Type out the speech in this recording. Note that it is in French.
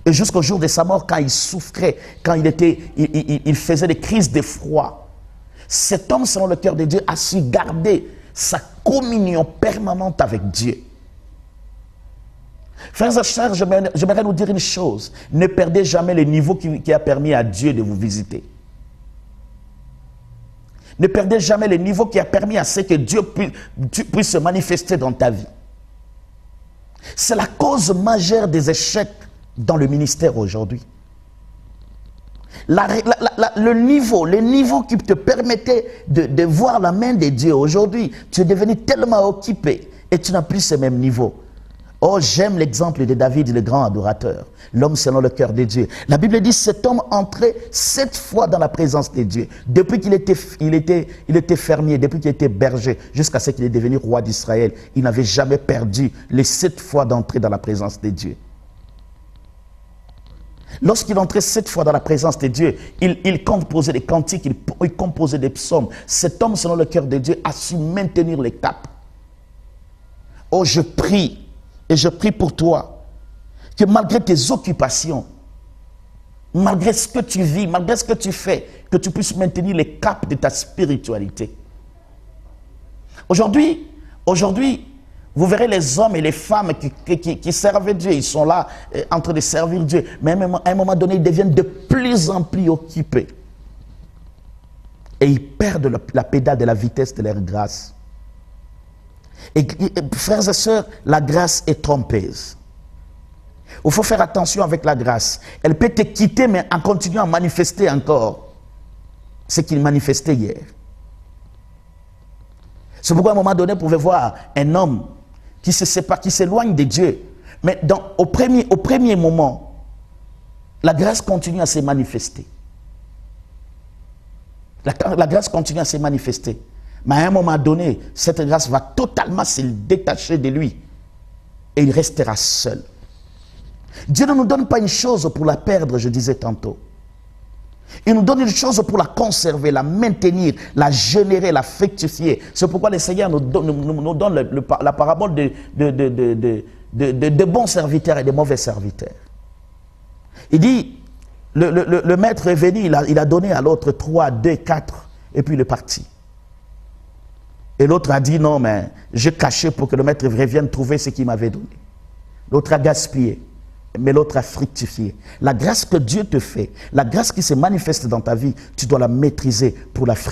Et jusqu'au jour de sa mort, quand il souffrait, quand il faisait des crises d'effroi, cet homme, selon le cœur de Dieu, a su garder sa communion permanente avec Dieu. Frères et sœurs, j'aimerais nous dire une chose. Ne perdez jamais le niveau qui a permis à Dieu de vous visiter. Ne perdez jamais le niveau qui a permis à ce que Dieu puisse se manifester dans ta vie. C'est la cause majeure des échecs dans le ministère aujourd'hui. Le niveau qui te permettait de voir la main de Dieu aujourd'hui, tu es devenu tellement occupé et tu n'as plus ce même niveau. Oh, j'aime l'exemple de David, le grand adorateur, l'homme selon le cœur de Dieu. La Bible dit, cet homme entrait 7 fois dans la présence de Dieu. Depuis qu'il était fermier, depuis qu'il était berger, jusqu'à ce qu'il est devenu roi d'Israël, il n'avait jamais perdu les 7 fois d'entrer dans la présence de Dieu. Lorsqu'il entrait 7 fois dans la présence de Dieu, il composait des cantiques, il composait des psaumes. Cet homme, selon le cœur de Dieu, a su maintenir les caps. Oh, je prie, et je prie pour toi, que malgré tes occupations, malgré ce que tu vis, malgré ce que tu fais, que tu puisses maintenir les caps de ta spiritualité. Aujourd'hui, vous verrez les hommes et les femmes qui servent Dieu, ils sont là en train de servir Dieu, mais à un moment donné, ils deviennent de plus en plus occupés. Et ils perdent la pédale de la vitesse de leur grâce. Et frères et sœurs, la grâce est trompeuse. Il faut faire attention avec la grâce. Elle peut te quitter, mais en continuant à manifester encore ce qu'il manifestait hier. C'est pourquoi à un moment donné, vous pouvez voir un homme qui se sépare, qui s'éloigne de Dieu. Mais au premier moment, la grâce continue à se manifester. La grâce continue à se manifester. Mais à un moment donné, cette grâce va totalement se détacher de lui. Et il restera seul. Dieu ne nous donne pas une chose pour la perdre, je disais tantôt. Il nous donne une chose pour la conserver, la maintenir, la générer, la fructifier. C'est pourquoi le Seigneur nous donne la parabole de bons serviteurs et de mauvais serviteurs. Il dit, le maître est venu, il a donné à l'autre 3, 2, 4, et puis il est parti. Et l'autre a dit, non, mais j'ai caché pour que le maître revienne trouver ce qu'il m'avait donné. L'autre a gaspillé, mais l'autre a fructifié. La grâce que Dieu te fait, la grâce qui se manifeste dans ta vie, tu dois la maîtriser pour la fructifier.